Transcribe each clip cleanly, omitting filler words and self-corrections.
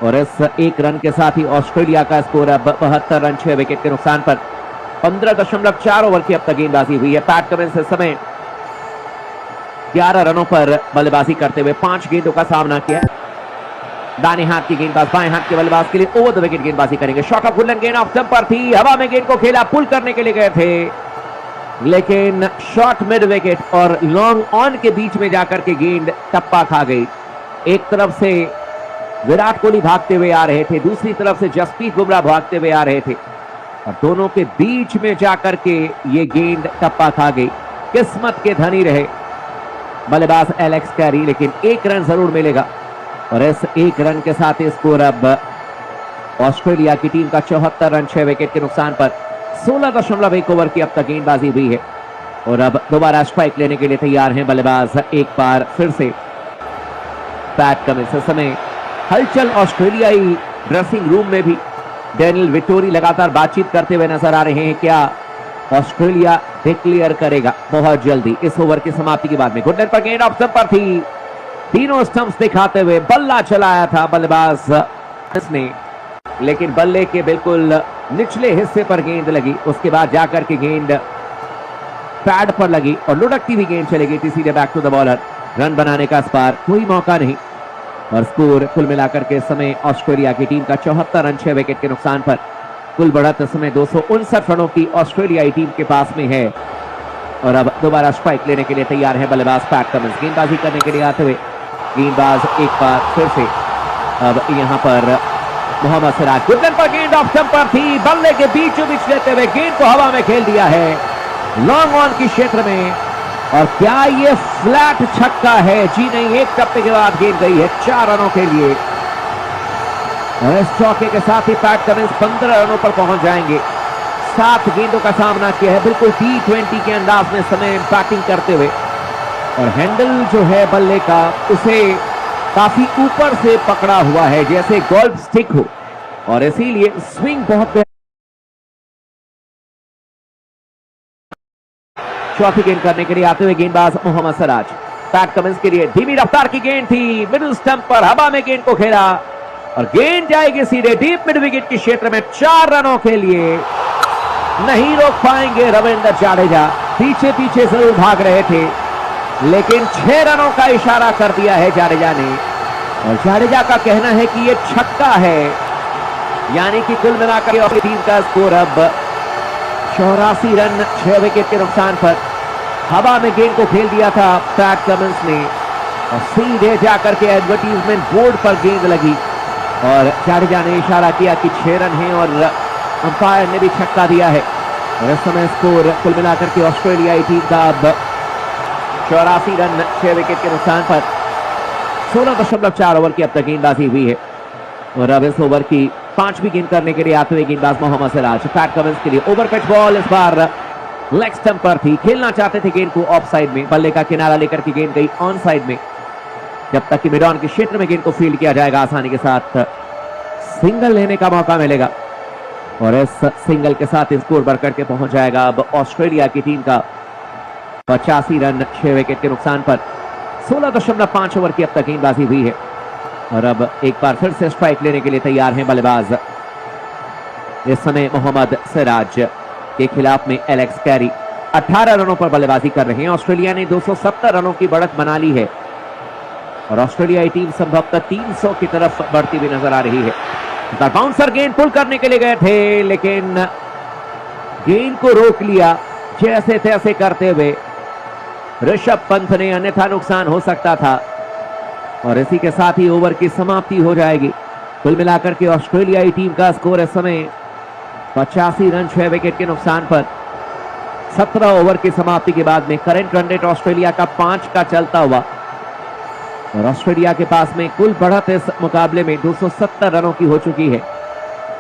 और इस एक रन के साथ ही ऑस्ट्रेलिया का स्कोर अब 72 रन 6 विकेट के नुकसान पर। 15.4 ओवर की अब तक गेंदबाजी हुई है। पैट कमिंस इस समय 11 रनों पर बल्लेबाजी करते हुए 5 गेंदों का सामना किया। दाहिने हाथ की गेंदबाज बाएं हाथ के बल्लेबाज के लिए ओवर द विकेट गेंदबाजी करेंगे। शॉट ऑफ वुडलैंड गेंद ऑफ स्टंप पर थी, हवा में गेंद को खेला, पुल करने के लिए गए थे, लेकिन शॉर्ट मिड विकेट और लॉन्ग ऑन के बीच में जाकर के गेंद टप्पा खा गई। एक तरफ से विराट कोहली भागते हुए आ रहे थे, दूसरी तरफ से जसप्रीत बुमराह भागते हुए आ रहे थे और दोनों के बीच में जाकर के ये गेंद टप्पा खा गई। किस्मत के धनी रहे बल्लेबाज एलेक्स कैरी, लेकिन एक रन जरूर मिलेगा और इस एक रन के साथ स्कोर अब ऑस्ट्रेलिया की टीम का 74 रन 6 विकेट के नुकसान पर। 16.1 ओवर की अब तक गेंदबाजी हुई है और अब दोबारा स्ट्राइक लेने के लिए तैयार हैं बल्लेबाज। एक बार फिर से पैट कमिंस। इस समय हलचल ऑस्ट्रेलियाई ड्रेसिंग रूम में भी डैनियल विटोरी लगातार बातचीत करते हुए नजर आ रहे हैं। क्या ऑस्ट्रेलिया डिक्लेयर करेगा बहुत जल्दी इस ओवर की समाप्ति के बाद में? गुडनेट पर गेंद ऑफ स्टंप पर थी, तीनों स्टंप्स दिखाते हुए बल्ला चलाया था बल्लेबाज ने, लेकिन बल्ले के बिल्कुल निचले हिस्से पर गेंद लगी। उसके बाद जाकर के गेंद पैड पर लगी और लुढ़कती हुई गेंद चली गई थी सीधे back to the bowler. Run बनाने का इस बार कोई मौका नहीं और स्कोर कुल मिलाकर के समय ऑस्ट्रेलिया की टीम का 74 रन 6 विकेट के नुकसान पर। कुल बढ़त इस समय 259 रनों की ऑस्ट्रेलियाई टीम के पास में है और अब दोबारा स्ट्राइक लेने के लिए तैयार है बल्लेबाज पैट कमिंस। गेंदबाजी करने के लिए आते हुए गेंदबाज एक बार फिर से अब यहां पर मोहम्मद सिराज। गुडन पर गेंद ऑफ स्टंप पर थी, बल्ले के बीचों बीच लेते हुए गेंद को हवा में खेल दिया है लॉन्ग ऑन की क्षेत्र में। और क्या ये फ्लैट छक्का है? जी नहीं, एक टप्पे के बाद गेंद गई है 4 रनों के लिए और इस चौके के साथ ही पैट कमिंस 15 रनों पर पहुंच जाएंगे। 7 गेंदों का सामना किया है, बिल्कुल T20 के अंदाज में समय बैटिंग करते हुए और हैंडल जो है बल्ले का उसे काफी ऊपर से पकड़ा हुआ है जैसे गोल्फ स्टिक हो और इसीलिए स्विंग बहुत। चौथी गेंद करने के लिए आते हुए गेंदबाज मोहम्मद सिराज। पैट कमिंस के लिए धीमी रफ्तार की गेंद थी, मिडिल स्टंप पर हवा में गेंद को खेला और गेंद जाएगी सीधे डीप मिड विकेट के क्षेत्र में। 4 रनों के लिए नहीं रोक पाएंगे रविंद्र जाडेजा। पीछे पीछे जरूर भाग रहे थे लेकिन 6 रनों का इशारा कर दिया है जाडेजा ने और जाडेजा का कहना है कि यह छक्का है, यानी कि कुल मिलाकर अपनी टीम का स्कोर अब 84 रन 6 विकेट के नुकसान पर। हवा में गेंद को खेल दिया था पैट कमिंस ने और सीधे जाकर के एडवर्टीजमेंट बोर्ड पर गेंद लगी और जाडेजा ने इशारा किया कि 6 रन है और अंपायर ने भी छक्का दिया है और इस समय स्कोर कुल मिलाकर के ऑस्ट्रेलियाई टीम का अब 84 रन 6 विकेट के नुकसान पर। 16.4 ओवर की अब तक गेंदबाजी हुई है और अब इस ओवर की 5वीं गेंद करने के लिए आते हुए गेंदबाज मोहम्मद सिराज। पैट कमिंस के लिए ओवर पिच बॉल इस बार लेग स्टंप पर थी, खेलना चाहते थे गेंद को ऑफ साइड में, बल्ले का किनारा लेकर के गेंद गई ऑन साइड में। जब तक कि मिड ऑन के क्षेत्र में गेंद को फील्ड किया जाएगा आसानी के साथ सिंगल लेने का मौका मिलेगा और इस सिंगल के साथ स्कोर बढ़कर के पहुंच जाएगा अब ऑस्ट्रेलिया की टीम का 85 रन 6 विकेट के नुकसान पर। 16.5 ओवर की अब तक गेंदबाजी हुई है और अब एक बार फिर से स्ट्राइक लेने के लिए तैयार हैं बल्लेबाज। इस समय मोहम्मद सिराज के खिलाफ में एलेक्स कैरी 18 रनों पर बल्लेबाजी कर रहे हैं। ऑस्ट्रेलिया ने 270 रनों की बढ़त बना ली है और ऑस्ट्रेलियाई टीम संभवतः 300 की तरफ बढ़ती हुई नजर आ रही है। बाउंसर गेंद पुल करने के लिए गए थे लेकिन गेंद को रोक लिया जैसे तैसे करते हुए ऋषभ पंत ने, अन्यथा नुकसान हो सकता था और इसी के साथ ही ओवर की समाप्ति हो जाएगी। कुल मिलाकर के ऑस्ट्रेलियाई टीम का स्कोर इस समय 85 रन 6 विकेट के नुकसान पर। 17 ओवर की समाप्ति के बाद में करंट रन रेट ऑस्ट्रेलिया का 5 का चलता हुआ और ऑस्ट्रेलिया के पास में कुल बढ़त इस मुकाबले में 270 रनों की हो चुकी है।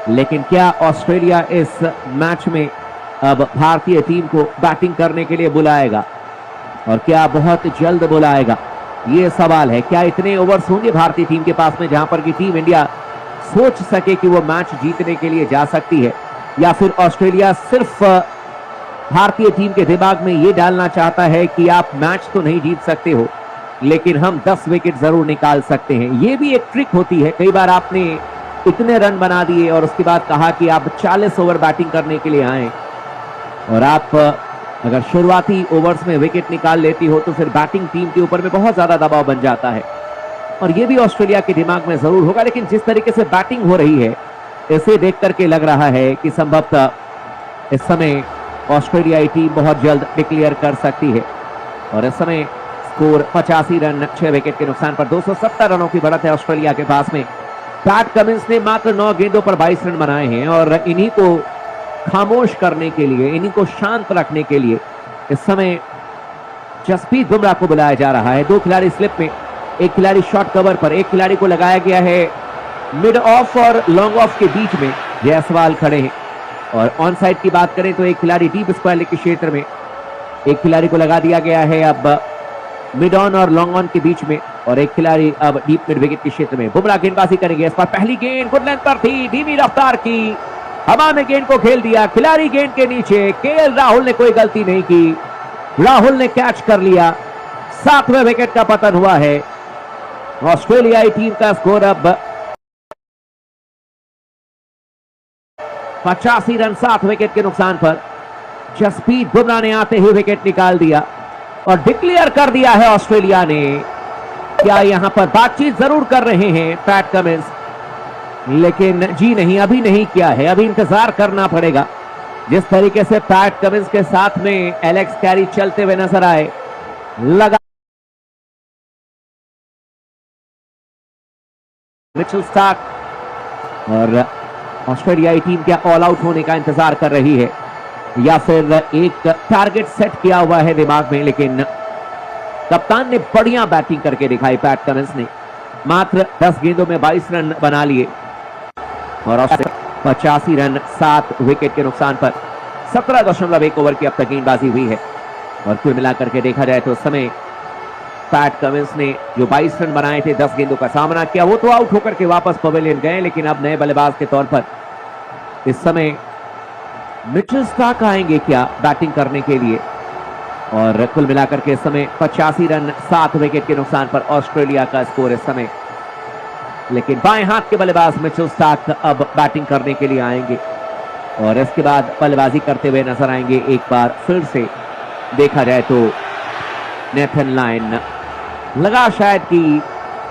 लेकिन क्या ऑस्ट्रेलिया इस मैच में अब भारतीय टीम को बैटिंग करने के लिए बुलाएगा और क्या बहुत जल्द बुलाएगा, ये सवाल है। क्या इतने ओवर्स होंगे भारतीय टीम के पास में जहां पर कि टीम इंडिया सोच सके कि वो मैच जीतने के लिए जा सकती है, या फिर ऑस्ट्रेलिया सिर्फ भारतीय टीम के दिमाग में ये डालना चाहता है कि आप मैच तो नहीं जीत सकते हो लेकिन हम 10 विकेट जरूर निकाल सकते हैं। ये भी एक ट्रिक होती है। कई बार आपने इतने रन बना दिए और उसके बाद कहा कि आप 40 ओवर बैटिंग करने के लिए आए और आप अगर शुरुआती ओवर्स में विकेट निकाल लेती हो तो फिर बैटिंग टीम के ऊपर में बहुत ज्यादा दबाव बन जाता है और ये भी ऑस्ट्रेलिया के दिमाग में जरूर होगा। लेकिन जिस तरीके से बैटिंग हो रही है इसे देख करके लग रहा है कि संभवतः इस समय ऑस्ट्रेलियाई टीम बहुत जल्द डिक्लेयर कर सकती है और इस समय स्कोर 85 रन 6 विकेट के नुकसान पर 270 रनों की बढ़त है ऑस्ट्रेलिया के पास में। पैट कमिंस ने मात्र 9 गेंदों पर 22 रन बनाए हैं और इन्हीं को खामोश करने के लिए, इन्हीं को शांत रखने के लिए इस समय जसप्रीत बुमराह को बुलाया जा रहा है। 2 खिलाड़ी स्लिप में, एक खिलाड़ी शॉर्ट कवर पर, एक खिलाड़ी को लगाया गया है मिड ऑफ और लॉन्ग ऑफ के बीच में। जायसवाल खड़े हैं और ऑन साइड की बात करें तो एक खिलाड़ी डीप स्क्वायर लेग के क्षेत्र में, एक खिलाड़ी को लगा दिया गया है अब मिड ऑन और लॉन्ग ऑन के बीच में और एक खिलाड़ी अब डीप मिड विकेट के क्षेत्र में। बुमराह गेंदबाजी करेंगे। इस पर पहली गेंद गुड लेंथ पर थी, धीमी रफ्तार की, हवा में गेंद को खेल दिया, खिलाड़ी गेंद के नीचे। केएल राहुल ने कोई गलती नहीं की, राहुल ने कैच कर लिया। 7वें विकेट का पतन हुआ है। ऑस्ट्रेलियाई टीम का स्कोर अब 85 रन 7 विकेट के नुकसान पर। जसप्रीत बुमराह ने आते ही विकेट निकाल दिया और डिक्लेयर कर दिया है ऑस्ट्रेलिया ने। क्या यहां पर बातचीत जरूर कर रहे हैं पैट कमिंस, लेकिन जी नहीं, अभी नहीं किया है, अभी इंतजार करना पड़ेगा। जिस तरीके से पैट कमिंस के साथ में एलेक्स कैरी चलते हुए नजर आए, लगा मिचेल स्टार्क और ऑस्ट्रेलियाई टीम क्या ऑल आउट होने का इंतजार कर रही है या फिर एक टारगेट सेट किया हुआ है दिमाग में। लेकिन कप्तान ने बढ़िया बैटिंग करके दिखाई। पैट कमिंस ने मात्र 10 गेंदों में 22 रन बना लिए और 85 रन 7 विकेट के नुकसान पर 17.1 ओवर की अब तक गेंदबाजी हुई है। और कुल मिलाकर के देखा जाए तो उस समय पैट कमिंस ने जो 22 रन बनाए थे, 10 गेंदों का सामना किया, वो तो आउट होकर के वापस पवेलियन गए। लेकिन अब नए बल्लेबाज के तौर पर इस समय मिचेल स्टार्क आएंगे क्या बैटिंग करने के लिए। और कुल मिलाकर के इस समय 85 रन 7 विकेट के नुकसान पर ऑस्ट्रेलिया का स्कोर इस समय। लेकिन बाएं हाथ के बल्लेबाज मिचेल स्टार्क अब बैटिंग करने के लिए आएंगे और इसके बाद बल्लेबाजी करते हुए नजर आएंगे एक बार फिर से। देखा जाए तो नेथन लायन लगा शायद कि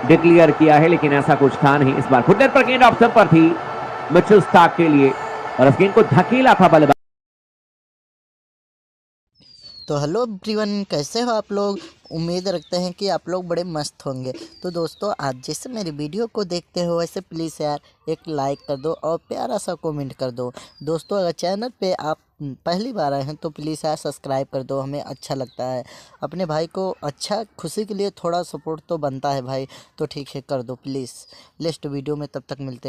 डिक्लेयर किया है, लेकिन ऐसा कुछ था नहीं। इस बार फुटनेट पर गेंद ऑप्शन पर थी मिचेल स्टार्क के लिए और इस गेंद को धकेला था बल्लेबाज। तो हेलो एवरीवन, कैसे हो आप लोग। उम्मीद रखते हैं कि आप लोग बड़े मस्त होंगे। तो दोस्तों, आज जैसे मेरी वीडियो को देखते हो वैसे प्लीज़ यार एक लाइक कर दो और प्यारा सा कमेंट कर दो। दोस्तों, अगर चैनल पे आप पहली बार आए हैं तो प्लीज़ यार सब्सक्राइब कर दो, हमें अच्छा लगता है। अपने भाई को अच्छा खुशी के लिए थोड़ा सपोर्ट तो बनता है भाई, तो ठीक है कर दो प्लीज़। नेक्स्ट वीडियो में तब तक मिलते हैं।